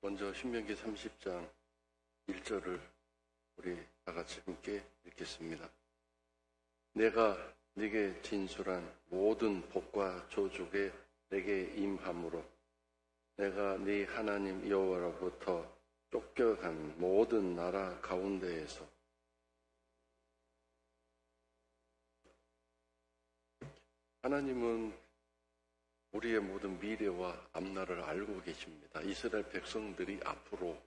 먼저 신명기 30장 1절을 우리 다 같이 함께 읽겠습니다. 내가 네게 진술한 모든 복과 조죽에 내게 임함으로 내가 네 하나님 여호와로부터 쫓겨간 모든 나라 가운데에서 하나님은 우리의 모든 미래와 앞날을 알고 계십니다. 이스라엘 백성들이 앞으로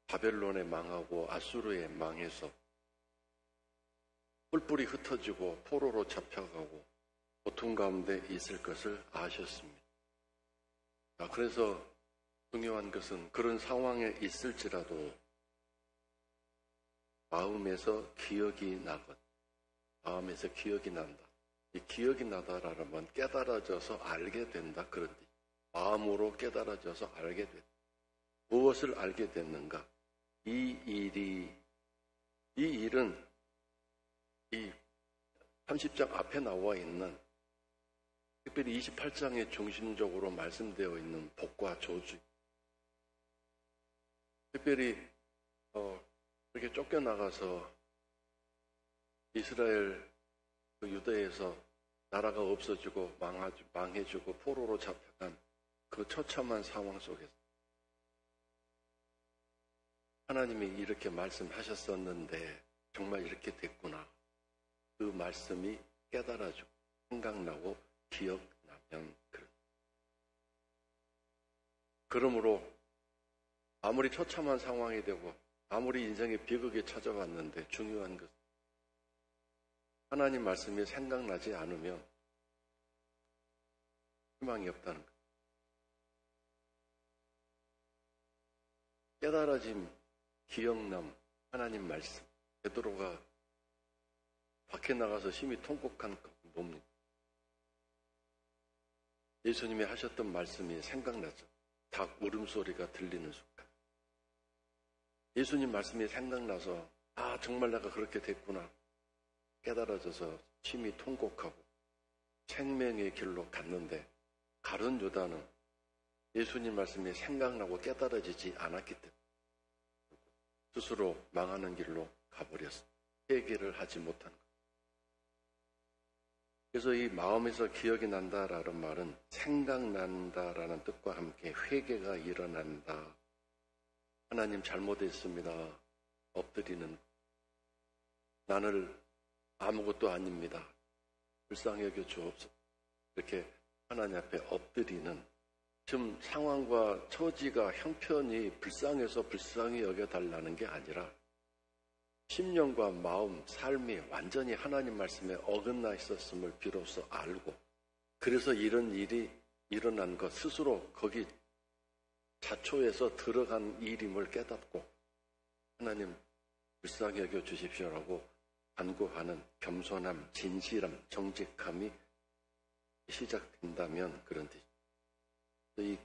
바벨론에 망하고 아수르에 망해서 뿔뿔이 흩어지고 포로로 잡혀가고 고통 가운데 있을 것을 아셨습니다. 그래서 중요한 것은 그런 상황에 있을지라도 마음에서 기억이 나건, 마음에서 기억이 난다. 이 기억이 나다라는 건 깨달아져서 알게 된다. 그런 뜻. 마음으로 깨달아져서 알게 된다. 무엇을 알게 됐는가? 이 일은 이 30장 앞에 나와 있는 특별히 28장에 중심적으로 말씀되어 있는 복과 저주. 특별히 이렇게 쫓겨나가서 이스라엘 유대에서 나라가 없어지고 망해지고 포로로 잡혀간 그 처참한 상황 속에서 하나님이 이렇게 말씀하셨었는데 정말 이렇게 됐구나. 그 말씀이 깨달아지고 생각나고 기억나면 그러므로 아무리 처참한 상황이 되고 아무리 인생의 비극이 찾아왔는데 중요한 것은 하나님 말씀이 생각나지 않으면 희망이 없다는 것. 깨달아짐, 기억남, 하나님 말씀. 베드로가 밖에 나가서 심히 통곡한 것 뭡니까? 예수님이 하셨던 말씀이 생각나죠. 닭 울음소리가 들리는 순간. 예수님 말씀이 생각나서 정말 내가 그렇게 됐구나. 깨달아져서 심히 통곡하고 생명의 길로 갔는데 가룟 유다는 예수님 말씀이 생각나고 깨달아지지 않았기 때문에 스스로 망하는 길로 가버렸어. 회개를 하지 못한 것. 그래서 이 마음에서 기억이 난다라는 말은 생각난다라는 뜻과 함께 회개가 일어난다. 하나님 잘못했습니다. 엎드리는 나를 아무것도 아닙니다. 불쌍히 여겨 주옵소서. 이렇게 하나님 앞에 엎드리는 지금 상황과 처지가 형편이 불쌍해서 불쌍히 여겨달라는 게 아니라 심령과 마음, 삶이 완전히 하나님 말씀에 어긋나 있었음을 비로소 알고 그래서 이런 일이 일어난 것 스스로 거기 자초에서 들어간 일임을 깨닫고 하나님 불쌍히 여겨 주십시오라고 간구하는 겸손함, 진실함, 정직함이 시작된다면 그런 뜻이죠. 이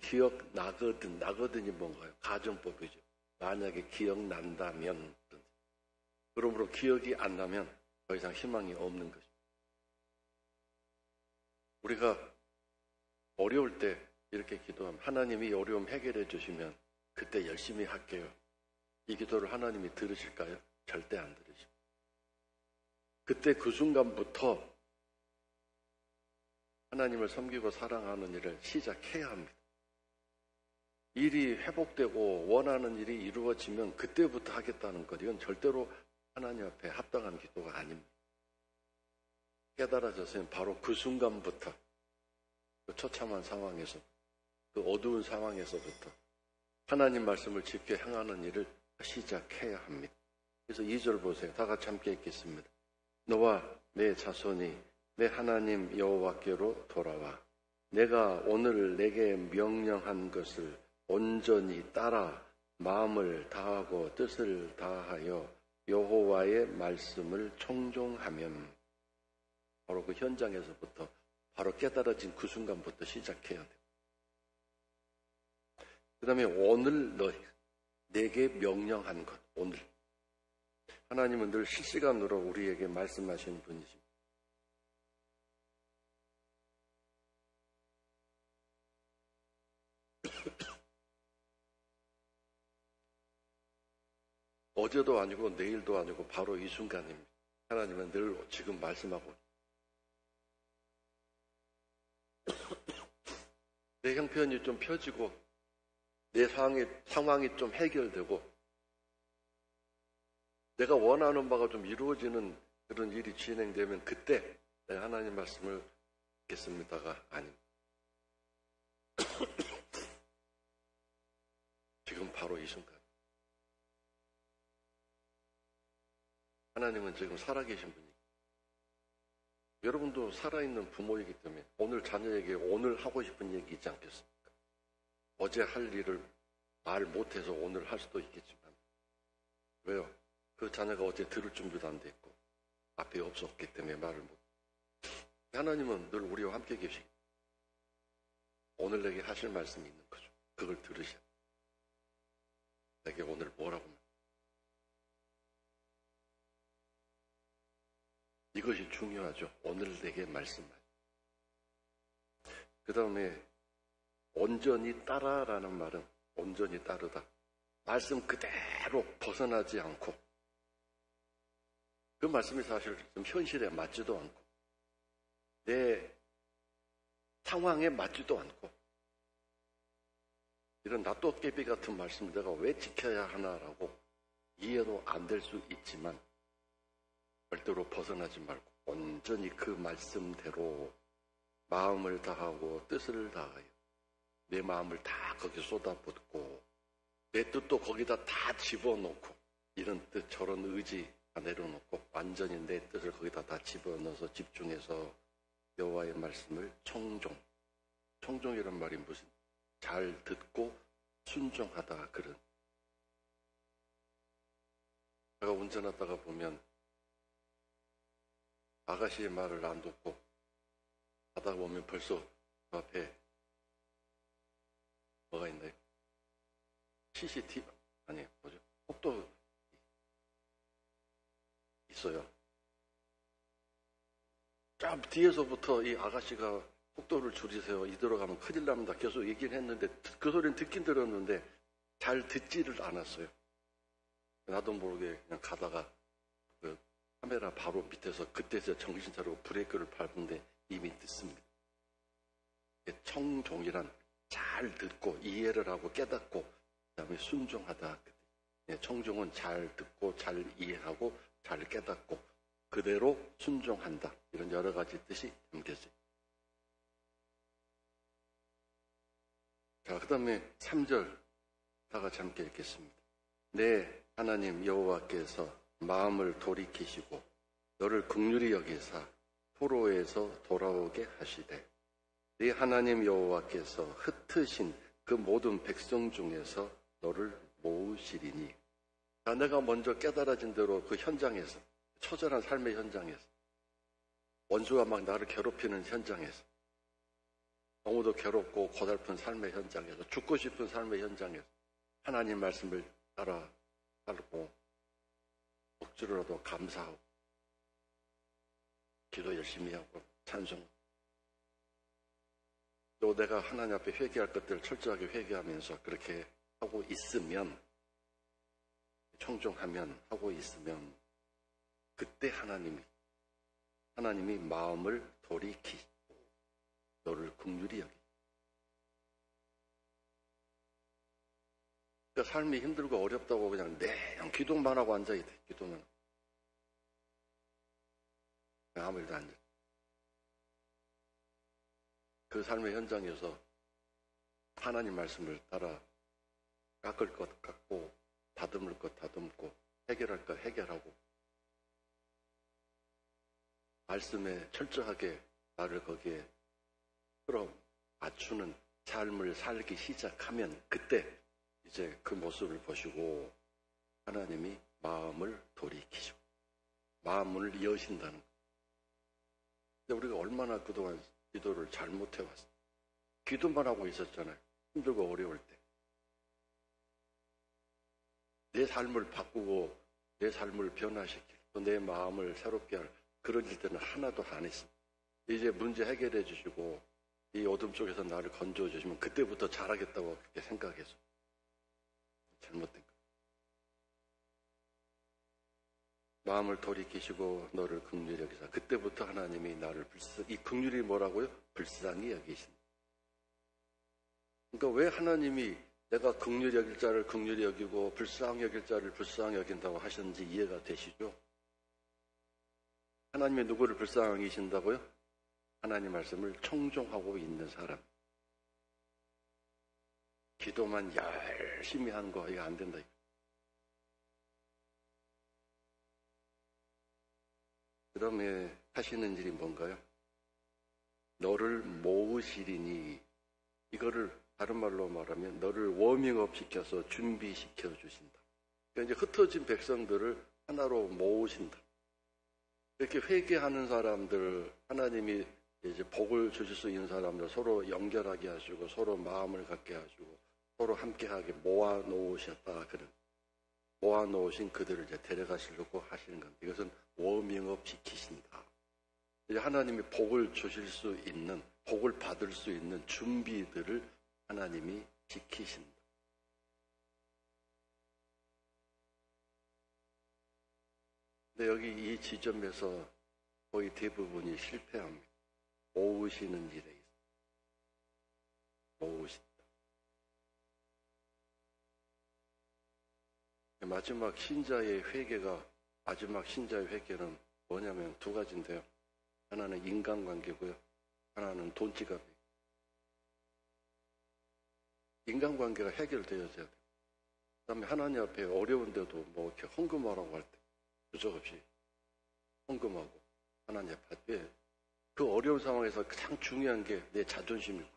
나거든이 뭔가요? 가정법이죠. 만약에 기억난다면 그러므로 기억이 안 나면 더 이상 희망이 없는 것입니다. 우리가 어려울 때 이렇게 기도하면 하나님이 어려움 해결해 주시면 그때 열심히 할게요. 이 기도를 하나님이 들으실까요? 절대 안 들으십니다. 그때 그 순간부터 하나님을 섬기고 사랑하는 일을 시작해야 합니다. 일이 회복되고 원하는 일이 이루어지면 그때부터 하겠다는 것, 이건 절대로 하나님 앞에 합당한 기도가 아닙니다. 깨달아졌으면 바로 그 순간부터 그 처참한 상황에서 그 어두운 상황에서부터 하나님 말씀을 지켜 행하는 일을 시작해야 합니다. 그래서 2절 보세요. 다 같이 함께 읽겠습니다. 너와 내 자손이 내 하나님 여호와께로 돌아와 내가 오늘 내게 명령한 것을 온전히 따라 마음을 다하고 뜻을 다하여 여호와의 말씀을 청종하면 바로 그 현장에서부터 바로 깨달아진 그 순간부터 시작해야 돼요. 그 다음에 오늘 내게 명령한 것, 오늘. 하나님은 늘 실시간으로 우리에게 말씀하시는 분이십니다. 어제도 아니고 내일도 아니고 바로 이 순간입니다. 하나님은 늘 지금 말씀하고 내 형편이 좀 펴지고 내 상황이 좀 해결되고 내가 원하는 바가 좀 이루어지는 그런 일이 진행되면 그때 내가 하나님 말씀을 듣겠습니다가 아닙니다. 지금 바로 이 순간. 하나님은 지금 살아계신 분이에요. 여러분도 살아있는 부모이기 때문에 오늘 자녀에게 오늘 하고 싶은 얘기 있지 않겠습니까? 어제 할 일을 말 못해서 오늘 할 수도 있겠지만 왜요? 그 자녀가 어제 들을 준비도 안 됐고 앞에 없었기 때문에 말을 못. 하나님은 늘 우리와 함께 계시기 오늘 내게 하실 말씀이 있는 거죠. 그걸 들으셔야 내게 오늘 뭐라고 이것이 중요하죠. 오늘 내게 말씀만. 그 다음에 온전히 따라라는 말은 온전히 따르다. 말씀 그대로 벗어나지 않고 그 말씀이 사실 좀 현실에 맞지도 않고 내 상황에 맞지도 않고 이런 낫도깨비 같은 말씀 내가 왜 지켜야 하나라고 이해도 안 될 수 있지만 절대로 벗어나지 말고 온전히 그 말씀대로 마음을 다하고 뜻을 다하여 내 마음을 다 거기 쏟아붓고 내 뜻도 거기다 다 집어넣고 이런 뜻 저런 의지 다 내려놓고 완전히 내 뜻을 거기다 다 집어넣어서 집중해서 여호와의 말씀을 청종이란 말이 무슨 잘 듣고 순종하다 그런. 제가 운전하다가 보면 아가씨의 말을 안 듣고 하다 보면 벌써 그 앞에 뭐가 있나요? CCTV 아니 뭐죠? 속도 있어요. 쫙 뒤에서부터 이 아가씨가 속도를 줄이세요. 이대로 가면 큰일 납니다. 계속 얘기를 했는데 그 소리는 듣긴 들었는데 잘 듣지를 않았어요. 나도 모르게 그냥 가다가 그 카메라 바로 밑에서 그때서 정신 차리고 브레이크를 밟는데 이미 듣습니다. 청종이란 잘 듣고 이해를 하고 깨닫고 그다음에 순종하다. 청종은 잘 듣고 잘 이해하고 잘 깨닫고 그대로 순종한다. 이런 여러 가지 뜻이 담겨져. 자, 그 다음에 3절 다 같이 함께 읽겠습니다. 내 하나님 여호와께서 마음을 돌이키시고 너를 긍휼히 여기사 포로에서 돌아오게 하시되 네 하나님 여호와께서 흩으신 그 모든 백성 중에서 너를 모으시리니. 자, 내가 먼저 깨달아진 대로 그 현장에서 처절한 삶의 현장에서 원수가 막 나를 괴롭히는 현장에서 너무도 괴롭고 고달픈 삶의 현장에서 죽고 싶은 삶의 현장에서 하나님 말씀을 따라 살고 억지로라도 감사하고 기도 열심히 하고 찬송 또 내가 하나님 앞에 회개할 것들을 철저하게 회개하면서 그렇게 하고 있으면 청종하면 하고 있으면 그때 하나님이 마음을 돌이키시고 너를 긍휼히 여기. 그러니까 삶이 힘들고 어렵다고 그냥 기도만 하고 앉아야 돼. 기도만 하고. 아무 일도 안 돼. 그 삶의 현장에서 하나님 말씀을 따라 깎을 것 깎고 다듬을 것 다듬고 해결할 것 해결하고 말씀에 철저하게 나를 거기에 끌어 맞추는 삶을 살기 시작하면 그때 이제 그 모습을 보시고 하나님이 마음을 돌이키시고 마음을 여신다는 거예요. 근데 우리가 얼마나 그동안 기도를 잘못해왔어요. 기도만 하고 있었잖아요. 힘들고 어려울 때. 내 삶을 바꾸고 내 삶을 변화시키고 또 내 마음을 새롭게 할 그런 일들은 하나도 안 했습니다. 이제 문제 해결해 주시고 이 어둠 쪽에서 나를 건져 주시면 그때부터 잘하겠다고 그렇게 생각해서 잘못된 거예요. 마음을 돌이키시고 너를 긍휼히 여기사. 그때부터 하나님이 나를 이 긍휼이 뭐라고요? 불쌍히 여기신다. 그러니까 왜 하나님이 내가 긍휼히 여길 자를 긍휼히 여기고 불쌍히 여길 자를 불쌍히 여긴다고 하셨는지 이해가 되시죠? 하나님이 누구를 불쌍히 여기신다고요? 하나님 말씀을 청종하고 있는 사람. 기도만 열심히 하는 거 이거 안 된다. 그 다음에 하시는 일이 뭔가요? 너를 모으시리니, 이거를 다른 말로 말하면 너를 워밍업 시켜서 준비시켜 주신다. 그러니까 이제 흩어진 백성들을 하나로 모으신다. 이렇게 회개하는 사람들, 하나님이 이제 복을 주실 수 있는 사람들 서로 연결하게 하시고 서로 마음을 갖게 하시고 서로 함께하게 모아놓으셨다. 그런 모아놓으신 그들을 이제 데려가시려고 하시는 겁니다. 이것은 워밍업 시키신다. 이제 하나님이 복을 주실 수 있는, 복을 받을 수 있는 준비들을 하나님이 시키신다. 근데 여기 이 지점에서 거의 대부분이 실패합니다. 모으시는 일에 있어. 모으신다. 마지막 신자의 회개가, 마지막 신자의 회개는 뭐냐면 두 가지인데요. 하나는 인간관계고요. 하나는 돈지갑. 인간관계가 해결되어야 돼요. 그 다음에 하나님 앞에 어려운데도 뭐 이렇게 헌금하라고 할 때 주저없이 헌금하고 하나님 앞에 그 어려운 상황에서 가장 중요한 게 내 자존심이고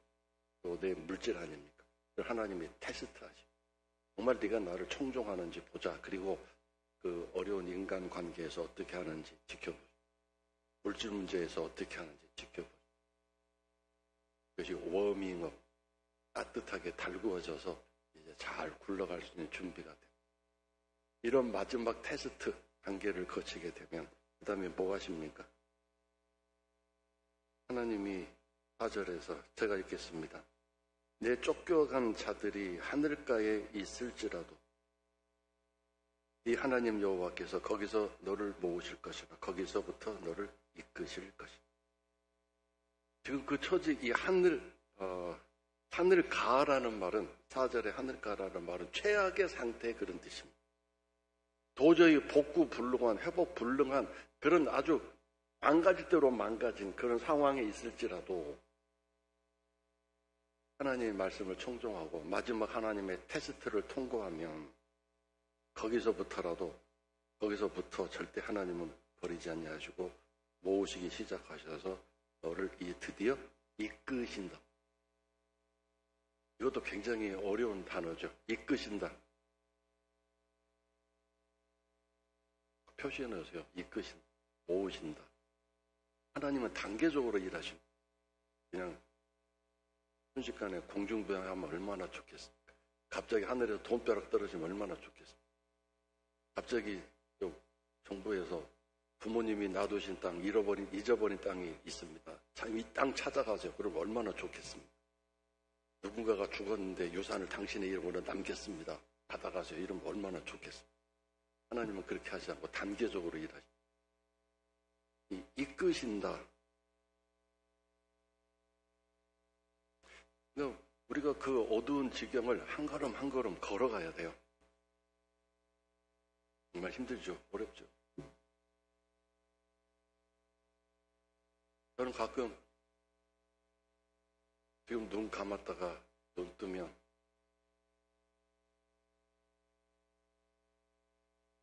또 내 물질 아닙니까? 하나님이 테스트하시고 정말 네가 나를 청종하는지 보자. 그리고 그 어려운 인간관계에서 어떻게 하는지 지켜보자. 물질 문제에서 어떻게 하는지 지켜보자. 그것이 워밍업, 따뜻하게 달구어져서 이제 잘 굴러갈 수 있는 준비가 됩니다. 이런 마지막 테스트 단계를 거치게 되면 그 다음에 뭐 하십니까? 하나님이 4절에서 제가 읽겠습니다. 내 쫓겨간 자들이 하늘가에 있을지라도 네 하나님 여호와께서 거기서 너를 모으실 것이라. 거기서부터 너를 이끄실 것이다. 지금 그 처지, 이 하늘가라는 말은, 4절의 하늘가라는 말은 최악의 상태, 그런 뜻입니다. 도저히 복구 불능한, 회복 불능한 그런 아주 망가질 대로 망가진 그런 상황에 있을지라도 하나님의 말씀을 청종하고 마지막 하나님의 테스트를 통과하면 거기서부터 절대 하나님은 버리지 아니하시고 모으시기 시작하셔서 너를 드디어 이끄신다. 이것도 굉장히 어려운 단어죠. 이끄신다. 표시해 놓으세요. 이끄신다. 모으신다. 하나님은 단계적으로 일하십니다. 그냥 순식간에 공중부양하면 얼마나 좋겠습니까? 갑자기 하늘에서 돈벼락 떨어지면 얼마나 좋겠습니까? 갑자기 정부에서 부모님이 놔두신 땅, 잊어버린 땅이 있습니다. 이 땅 찾아가세요. 그럼 얼마나 좋겠습니까? 누군가가 죽었는데 유산을 당신의 이름으로 남겼습니다. 받아가세요. 이러면 얼마나 좋겠습니까? 하나님은 그렇게 하지 않고 단계적으로 일하십니다. 이끄신다. 우리가 그 어두운 지경을 한 걸음 한 걸음 걸어가야 돼요. 정말 힘들죠. 어렵죠. 저는 가끔 지금 눈 감았다가 눈 뜨면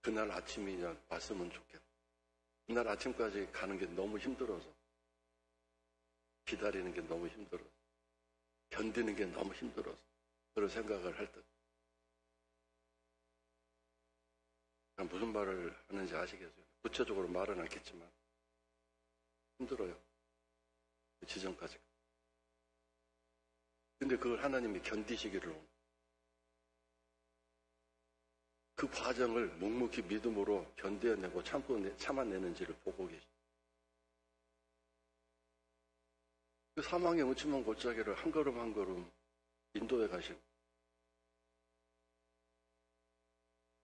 그날 아침이 그냥 왔으면 좋겠다. 그날 아침까지 가는 게 너무 힘들어서, 기다리는 게 너무 힘들어서, 견디는 게 너무 힘들어서 그런 생각을 할 때 무슨 말을 하는지 아시겠어요? 구체적으로 말은 않겠지만 힘들어요. 그 지점까지. 근데 그걸 하나님이 견디시기를 원해요. 그 과정을 묵묵히 믿음으로 견뎌내고 참아내는지를 보고 계십니다. 그 사망의 음침한 골짜기를 한 걸음 한 걸음 인도해 가시고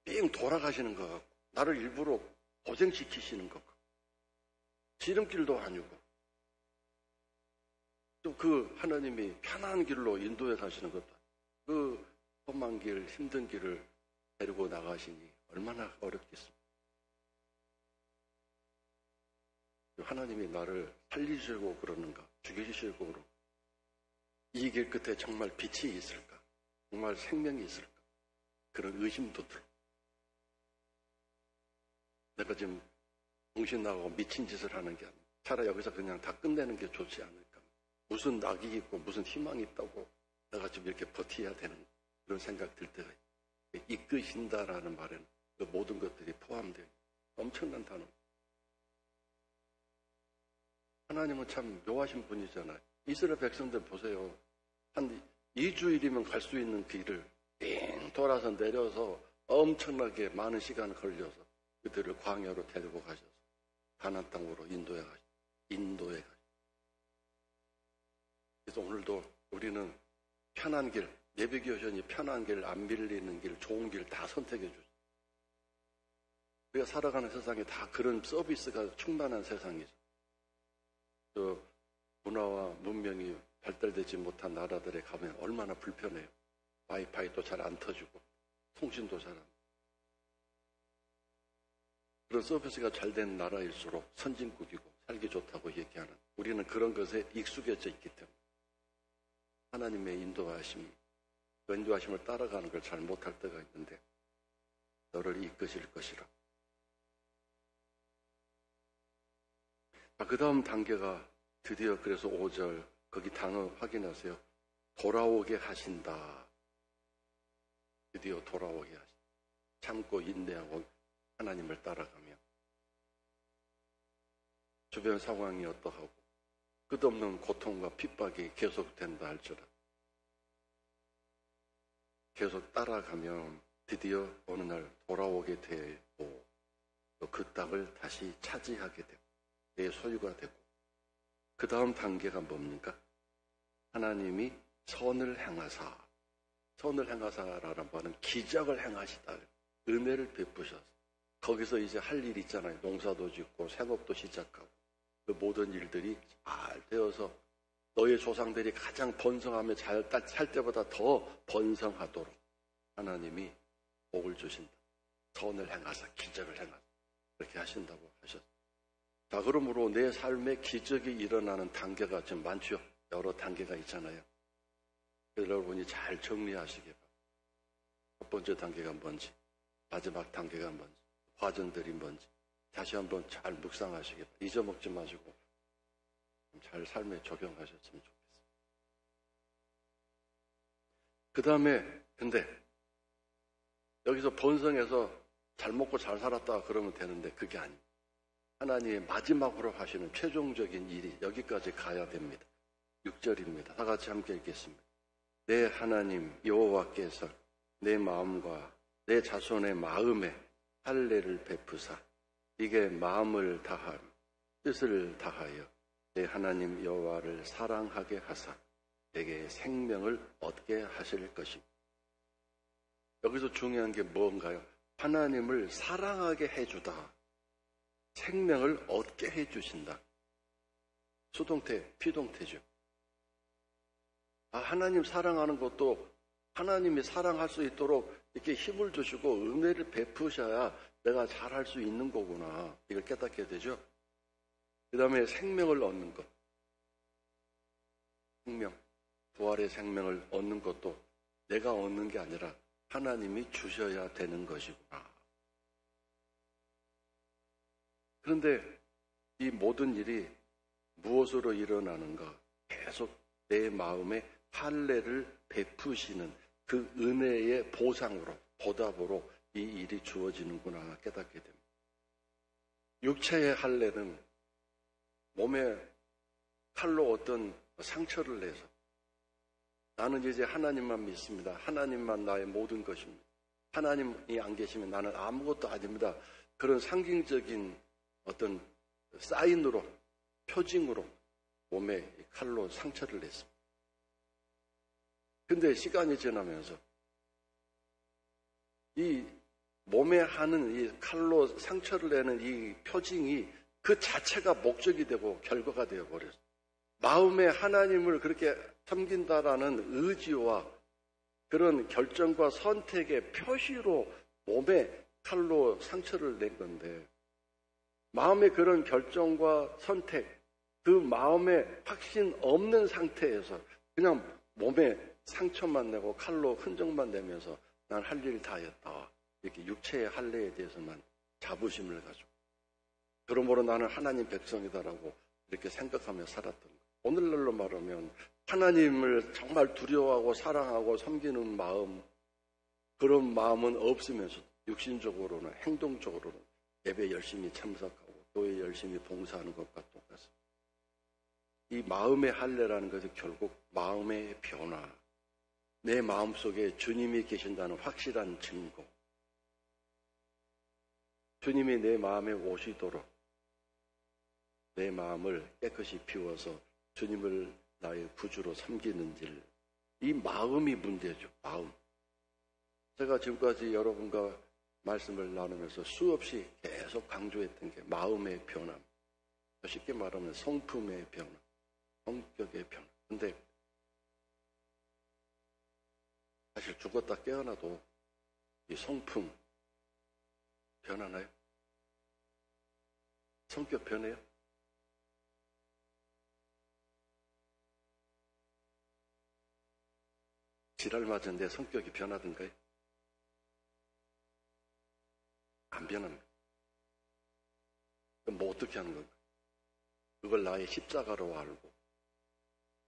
삥 돌아가시는 것 같고 나를 일부러 고생시키시는 것. 지름길도 아니고 또 그 하나님이 편한 길로 인도해 가시는 것도 그 험한 길, 힘든 길을 데리고 나가시니 얼마나 어렵겠습니까? 하나님이 나를 살리시려고 그러는가, 죽이시려고 그러고 이 길 끝에 정말 빛이 있을까? 정말 생명이 있을까? 그런 의심도 들어. 내가 지금 정신 나가고 미친 짓을 하는 게 아니라 차라리 여기서 그냥 다 끝내는 게 좋지 않을까? 무슨 낙이 있고 무슨 희망이 있다고 내가 지금 이렇게 버텨야 되는 그런 생각 들 때가 있어요. 이끄신다라는 말에는 그 모든 것들이 포함되어 있는 엄청난 단어. 하나님은 참 묘하신 분이잖아요. 이스라엘 백성들 보세요. 한 2주일이면 갈 수 있는 길을 빙 돌아서 내려서 엄청나게 많은 시간을 걸려서 그들을 광야로 데리고 가셔서 가나안 땅으로 인도해 가시고 그래서 오늘도 우리는 편한 길, 예배기 여전히 편한 길, 안 밀리는 길, 좋은 길 다 선택해 주죠. 우리가 살아가는 세상에 다 그런 서비스가 충만한 세상이죠. 저 문화와 문명이 발달되지 못한 나라들에 가면 얼마나 불편해요. 와이파이도 잘 안 터지고 통신도 잘 안 돼요. 그런 서비스가 잘 된 나라일수록 선진국이고 살기 좋다고 얘기하는 우리는 그런 것에 익숙해져 있기 때문에 하나님의 인도하심을 따라가는 걸 잘 못할 때가 있는데 너를 이끄실 것이라. 그 다음 단계가 드디어 그래서 5절 거기 단어 확인하세요. 돌아오게 하신다. 드디어 돌아오게 하신다. 참고 인내하고 하나님을 따라가며 주변 상황이 어떠하고 끝없는 고통과 핍박이 계속된다 할지라 계속 따라가면 드디어 어느 날 돌아오게 되고 또 그 땅을 다시 차지하게 되고 내 소유가 되고 그 다음 단계가 뭡니까? 하나님이 선을 행하사라는 말은 기적을 행하시다. 은혜를 베푸셔서 거기서 이제 할 일 있잖아요. 농사도 짓고 생업도 시작하고 그 모든 일들이 잘 되어서 너의 조상들이 가장 번성하며 잘 살 때보다 더 번성하도록 하나님이 복을 주신다. 선을 행하사 기적을 행하사 그렇게 하신다고 하셨어요. 자, 그러므로 내 삶에 기적이 일어나는 단계가 지금 많죠. 여러 단계가 있잖아요. 그래서 여러분이 잘 정리하시기 바랍니다. 첫 번째 단계가 뭔지, 마지막 단계가 뭔지, 과정들이 뭔지 다시 한번 잘 묵상하시기 바랍니다. 잊어먹지 마시고 잘 삶에 적용하셨으면 좋겠습니다. 그 다음에 근데 여기서 번성해서 잘 먹고 잘 살았다 그러면 되는데 그게 아닙니다. 하나님이 마지막으로 하시는 최종적인 일이 여기까지 가야 됩니다. 6절입니다. 다 같이 함께 읽겠습니다. 내 하나님 여호와께서 내 마음과 내 자손의 마음에 할례를 베푸사 이게 마음을 다함 뜻을 다하여 내 하나님 여호와를 사랑하게 하사 내게 생명을 얻게 하실 것입니다. 여기서 중요한 게 뭔가요? 하나님을 사랑하게 해주다. 생명을 얻게 해주신다. 수동태, 피동태죠. 하나님 사랑하는 것도 하나님이 사랑할 수 있도록 이렇게 힘을 주시고 은혜를 베푸셔야 내가 잘할 수 있는 거구나. 이걸 깨닫게 되죠. 그 다음에 생명을 얻는 것. 생명, 부활의 생명을 얻는 것도 내가 얻는 게 아니라 하나님이 주셔야 되는 것이구나. 그런데 이 모든 일이 무엇으로 일어나는가? 계속 내 마음에 할례를 베푸시는 그 은혜의 보상으로, 보답으로 이 일이 주어지는구나 깨닫게 됩니다. 육체의 할례는 몸에 칼로 어떤 상처를 내서 나는 이제 하나님만 믿습니다. 하나님만 나의 모든 것입니다. 하나님이 안 계시면 나는 아무것도 아닙니다. 그런 상징적인 어떤 사인으로, 표징으로 몸에 칼로 상처를 냈습니다. 근데 시간이 지나면서 이 몸에 하는 이 칼로 상처를 내는 이 표징이 그 자체가 목적이 되고 결과가 되어버렸어요. 마음에 하나님을 그렇게 섬긴다라는 의지와 그런 결정과 선택의 표시로 몸에 칼로 상처를 낸 건데, 마음의 그런 결정과 선택, 그 마음에 확신 없는 상태에서 그냥 몸에 상처만 내고 칼로 흔적만 내면서 난 할 일 다 했다, 이렇게 육체의 할례에 대해서만 자부심을 가지고, 그러므로 나는 하나님 백성이다라고 이렇게 생각하며 살았던 거예요. 오늘날로 말하면 하나님을 정말 두려워하고 사랑하고 섬기는 마음, 그런 마음은 없으면서도 육신적으로는, 행동적으로는 예배 열심히 참석하고 교회 열심히 봉사하는 것과 똑같습니다. 이 마음의 할례라는 것은 결국 마음의 변화, 내 마음속에 주님이 계신다는 확실한 증거, 주님이 내 마음에 오시도록 내 마음을 깨끗이 비워서 주님을 나의 구주로 섬기는 일, 이 마음이 문제죠. 마음. 제가 지금까지 여러분과 말씀을 나누면서 수없이 계속 강조했던 게 마음의 변화, 쉽게 말하면 성품의 변화, 성격의 변화. 근데 사실 죽었다 깨어나도 이 성품 변하나요? 성격 변해요? 지랄 맞은 내 성격이 변하던가요? 안 변합니다. 그럼 뭐 어떻게 하는 건가? 그걸 나의 십자가로 알고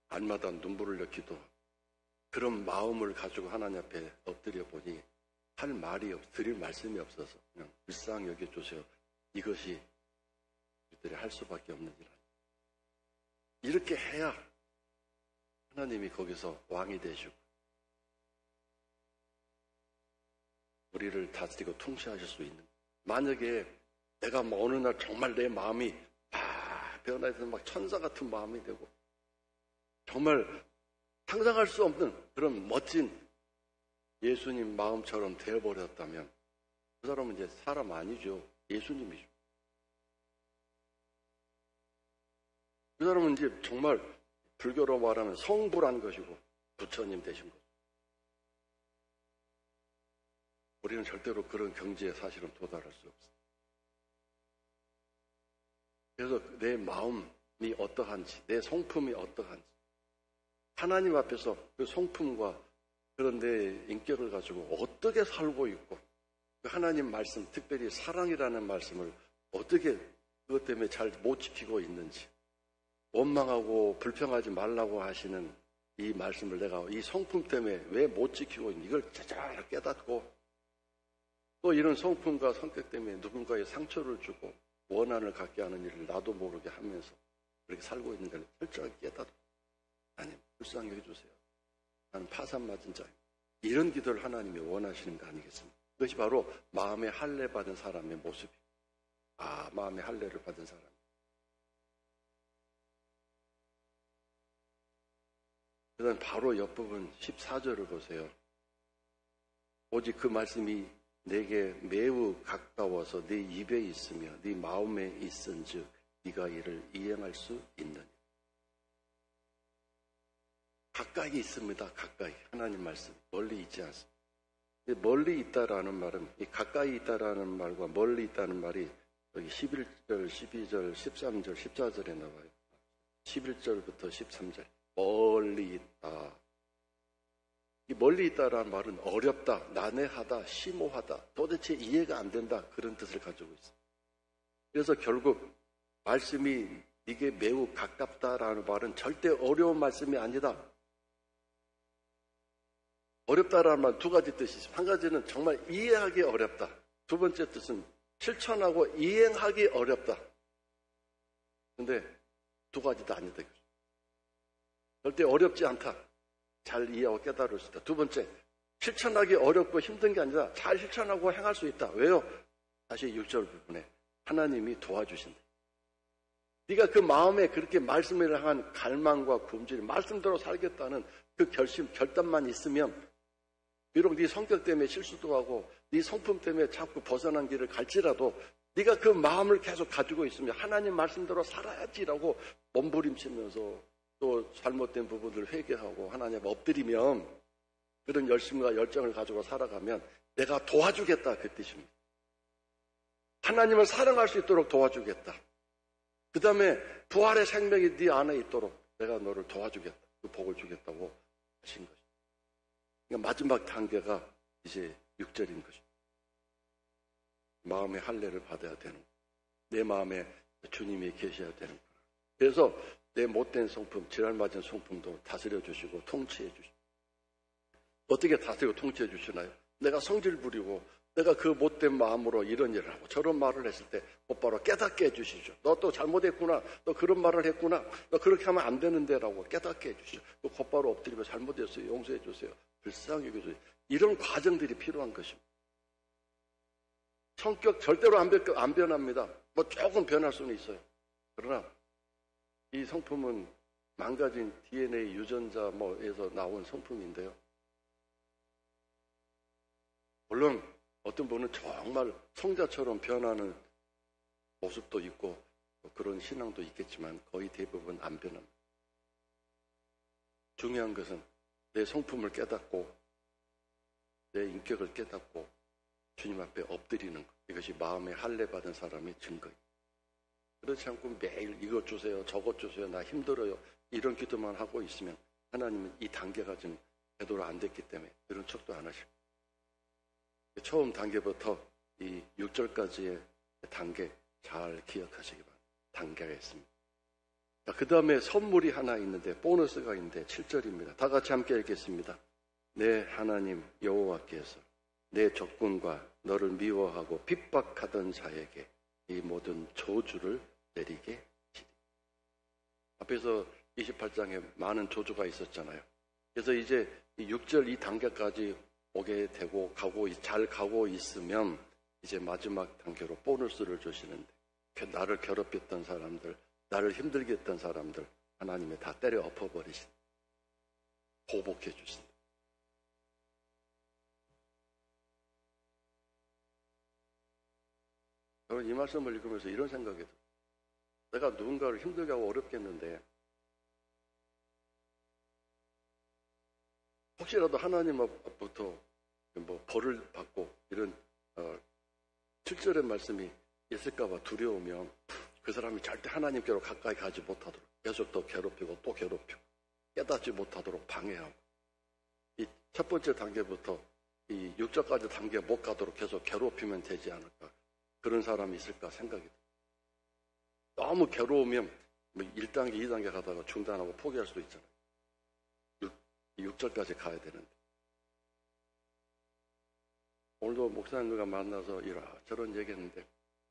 날마다 눈물을 흘려 기도하고 그런 마음을 가지고 하나님 앞에 엎드려 보니 할 말이 드릴 말씀이 없어서 그냥 불쌍히 여겨주세요. 이것이 우리들이 할 수밖에 없는 일 아니에요. 이렇게 해야 하나님이 거기서 왕이 되시고 우리를 다스리고 통치하실 수 있는. 만약에 내가 뭐 어느 날 정말 내 마음이 변화해서 막 천사 같은 마음이 되고 정말 상상할 수 없는 그런 멋진 예수님 마음처럼 되어버렸다면 그 사람은 이제 사람 아니죠. 예수님이죠. 그 사람은 이제 정말 불교로 말하면 성불한 것이고 부처님 되신 것. 우리는 절대로 그런 경지에 사실은 도달할 수 없어요. 그래서 내 마음이 어떠한지, 내 성품이 어떠한지, 하나님 앞에서 그 성품과 그런 내 인격을 가지고 어떻게 살고 있고, 그 하나님 말씀, 특별히 사랑이라는 말씀을 어떻게 그것 때문에 잘 못 지키고 있는지, 원망하고 불평하지 말라고 하시는 이 말씀을 내가 이 성품 때문에 왜 못 지키고 있는지 이걸 잘 깨닫고, 또 이런 성품과 성격 때문에 누군가의 상처를 주고 원한을 갖게 하는 일을 나도 모르게 하면서 그렇게 살고 있는 걸 철저하게 깨닫고, 하나님 불쌍히 해주세요. 나는 파산 맞은 자입니다. 이런 기도를 하나님이 원하시는 거 아니겠습니까? 그것이 바로 마음의 할례 받은 사람의 모습이에요. 마음의 할례를 받은 사람. 그다음 바로 옆부분 14절을 보세요. 오직 그 말씀이 내게 매우 가까워서 네 입에 있으며 네 마음에 있은즉 네가 이를 이행할 수 있느니. 가까이 있습니다. 가까이. 하나님 말씀. 멀리 있지 않습니다. 멀리 있다라는 말은, 이 가까이 있다라는 말과 멀리 있다는 말이 여기 11절, 12절, 13절, 14절에 나와요. 11절부터 13절. 멀리 있다. 이 멀리 있다라는 말은 어렵다, 난해하다, 심오하다, 도대체 이해가 안 된다, 그런 뜻을 가지고 있습니다. 그래서 결국 말씀이 이게 매우 가깝다라는 말은 절대 어려운 말씀이 아니다. 어렵다라는 말 두 가지 뜻이 있습니다. 한 가지는 정말 이해하기 어렵다. 두 번째 뜻은 실천하고 이행하기 어렵다. 근데 두 가지 다 아니다. 절대 어렵지 않다. 잘 이해하고 깨달을 수 있다. 두 번째, 실천하기 어렵고 힘든 게 아니라 잘 실천하고 행할 수 있다. 왜요? 다시 6절 부분에 하나님이 도와주신다. 네가 그 마음에 그렇게 말씀을 향한 갈망과 굶주림, 말씀대로 살겠다는 그 결단만 있으면 비록 네 성격 때문에 실수도 하고 네 성품 때문에 자꾸 벗어난 길을 갈지라도 네가 그 마음을 계속 가지고 있으면 하나님 말씀대로 살아야지라고 몸부림치면서 또 잘못된 부분을 회개하고 하나님 엎드리면 그런 열심과 열정을 가지고 살아가면 내가 도와주겠다 그 뜻입니다. 하나님을 사랑할 수 있도록 도와주겠다. 그 다음에 부활의 생명이 네 안에 있도록 내가 너를 도와주겠다. 그 복을 주겠다고 하신 것입니다. 그러니까 마지막 단계가 이제 6절인 것입니다. 마음의 할례를 받아야 되는 거예요. 내 마음에 주님이 계셔야 되는 거예요. 그래서 내 못된 성품, 지랄맞은 성품도 다스려 주시고 통치해 주시고. 어떻게 다스리고 통치해 주시나요? 내가 성질 부리고 내가 그 못된 마음으로 이런 일을 하고 저런 말을 했을 때 곧바로 깨닫게 해주시죠. 너 또 잘못했구나. 너 그런 말을 했구나. 너 그렇게 하면 안 되는데 라고 깨닫게 해주시죠. 또 곧바로 엎드리며 잘못했어요. 용서해 주세요. 불쌍히 여겨주세요. 이런 과정들이 필요한 것입니다. 성격 절대로 안 변합니다. 뭐 조금 변할 수는 있어요. 그러나 이 성품은 망가진 DNA 유전자에서 나온 성품인데요. 물론 어떤 분은 정말 성자처럼 변하는 모습도 있고 그런 신앙도 있겠지만 거의 대부분 안 변합니다. 중요한 것은 내 성품을 깨닫고 내 인격을 깨닫고 주님 앞에 엎드리는 것. 이것이 마음에 할례 받은 사람의 증거입니다. 그렇지 않고 매일 이것 주세요, 저것 주세요, 나 힘들어요 이런 기도만 하고 있으면 하나님은 이 단계가 지금 제대로 안 됐기 때문에 그런 척도 안 하실 거예요. 처음 단계부터 이 6절까지의 단계 잘 기억하시기 바랍니다. 단계가 있습니다. 그 다음에 선물이 하나 있는데 보너스가 있는데 7절입니다. 다 같이 함께 읽겠습니다. 내 하나님 여호와께서 내 적군과 너를 미워하고 핍박하던 자에게 이 모든 저주를 내리게 하시리. 앞에서 28장에 많은 저주가 있었잖아요. 그래서 이제 이 6절 이 단계까지 오게 되고 잘 가고 있으면 이제 마지막 단계로 보너스를 주시는데 나를 괴롭혔던 사람들, 나를 힘들게 했던 사람들 하나님이 다 때려 엎어버리신 보복해 주신다. 저는 이 말씀을 읽으면서 이런 생각이 들어요. 내가 누군가를 힘들게 하고 어렵게 했는데 혹시라도 하나님으로부터 벌을 받고 이런 7절의 말씀이 있을까봐 두려우면 그 사람이 절대 하나님께로 가까이 가지 못하도록 계속 또 괴롭히고 또 괴롭히고 깨닫지 못하도록 방해하고 이 첫 번째 단계부터 이 6절까지 단계 못 가도록 계속 괴롭히면 되지 않을까 그런 사람이 있을까 생각이 들어요. 너무 괴로우면 1단계, 2단계 가다가 중단하고 포기할 수도 있잖아요. 6절까지 가야 되는데 오늘도 목사님들과 만나서 저런 얘기했는데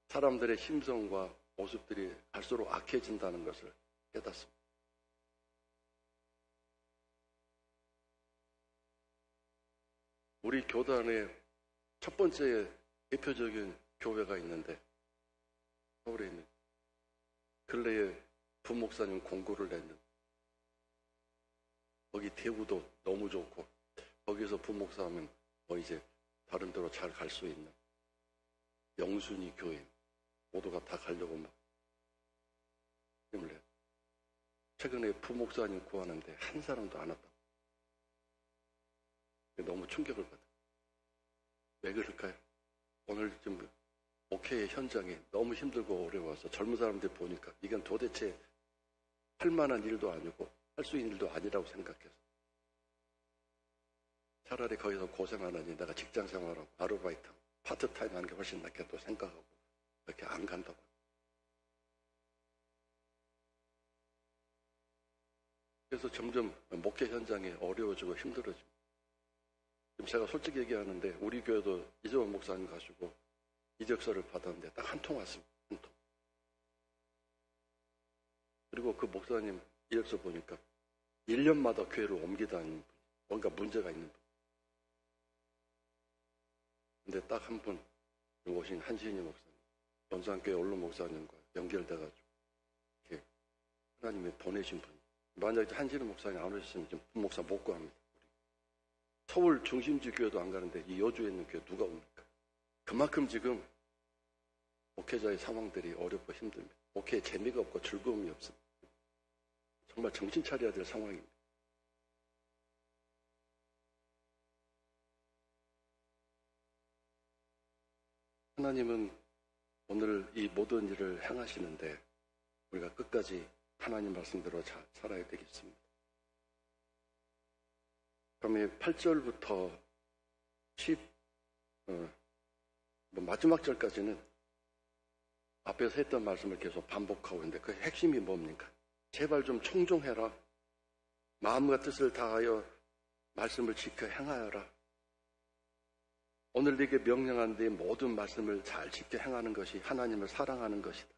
사람들의 심성과 모습들이 갈수록 악해진다는 것을 깨닫습니다. 우리 교단의 첫 번째 대표적인 교회가 있는데 서울에 있는 근래에 부목사님 공고를 냈는데 거기 대우도 너무 좋고 거기서 부목사하면 이제 다른 데로 잘 갈 수 있는 영순이 교회 모두가 다 가려고 막 힘을 내요. 최근에 부목사님 구하는데 한 사람도 안 왔다고. 너무 충격을 받아요. 왜 그럴까요? 오늘 좀 목회의 현장이 너무 힘들고 어려워서 젊은 사람들 보니까 이건 도대체 할 만한 일도 아니고 할 수 있는 일도 아니라고 생각해서 차라리 거기서 고생하느니 내가 직장 생활하고 아르바이트 파트타임 하는 게 훨씬 낫겠다고 생각하고 이렇게 안 간다고. 그래서 점점 목회 현장이 어려워지고 힘들어집니다. 지금 제가 솔직히 얘기하는데 우리 교회도 이재원 목사님 가시고 이적서를 받았는데 딱 한 통 왔습니다. 한 통. 그리고 그 목사님 이력서 보니까 1년마다 교회를 옮기다니는 분, 뭔가 문제가 있는 분. 근데 딱 한 분, 오신 한신희 목사님, 전산교회 언론 목사님과 연결돼가지고 이렇게 하나님이 보내신 분. 만약에 한신희 목사님 안 오셨으면 지금 목사 못 구합니다. 서울 중심지 교회도 안 가는데 이 여주에 있는 교회 누가 옵니까? 그만큼 지금 목회자의 상황들이 어렵고 힘듭니다. 목회에 재미가 없고 즐거움이 없습니다. 정말 정신 차려야 될 상황입니다. 하나님은 오늘 이 모든 일을 행하시는데 우리가 끝까지 하나님 말씀대로 잘 살아야 되겠습니다. 그러면 8절부터 마지막 절까지는 앞에서 했던 말씀을 계속 반복하고 있는데 그 핵심이 뭡니까? 제발 좀 청종해라. 마음과 뜻을 다하여 말씀을 지켜 행하여라. 오늘 네게 명령한 네 모든 말씀을 잘 지켜 행하는 것이 하나님을 사랑하는 것이다.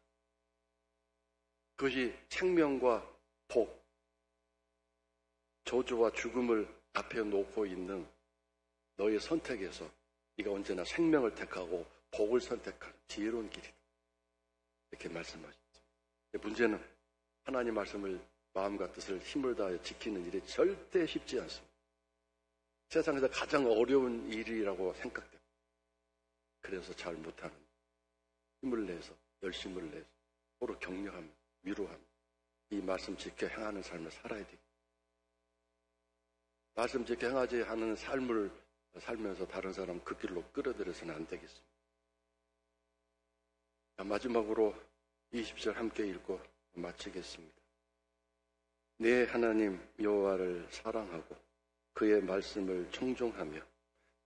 그것이 생명과 복, 저주와 죽음을 앞에 놓고 있는 너의 선택에서 네가 언제나 생명을 택하고 복을 선택하는 지혜로운 길이다. 이렇게 말씀하셨습니다. 문제는 하나님 말씀을 마음과 뜻을 힘을 다하여 지키는 일이 절대 쉽지 않습니다. 세상에서 가장 어려운 일이라고 생각됩니다. 그래서 잘 못하는 힘을 내서 열심을 내서 서로 격려하며 위로하며 이 말씀 지켜 행하는 삶을 살아야 됩니다. 말씀 지켜 행하지 않는 삶을 살면서 다른 사람 그 길로 끌어들여서는 안 되겠습니다. 마지막으로 20절 함께 읽고 마치겠습니다. 내 하나님 여호와를 사랑하고 그의 말씀을 청종하며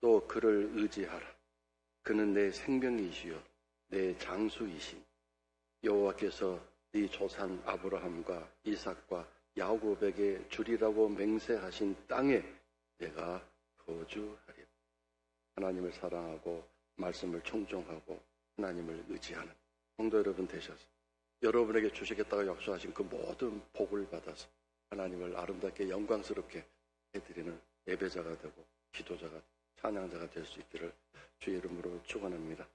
또 그를 의지하라. 그는 내 생명이시요 내 장수이신 여호와께서 네 조상 아브라함과 이삭과 야곱에게 주리라고 맹세하신 땅에 내가 거주하리라. 하나님을 사랑하고 말씀을 청종하고 하나님을 의지하는 성도 여러분 되셔서 여러분에게 주시겠다고 약속하신 그 모든 복을 받아서 하나님을 아름답게 영광스럽게 해드리는 예배자가 되고 기도자가 찬양자가 될 수 있기를 주의 이름으로 축원합니다.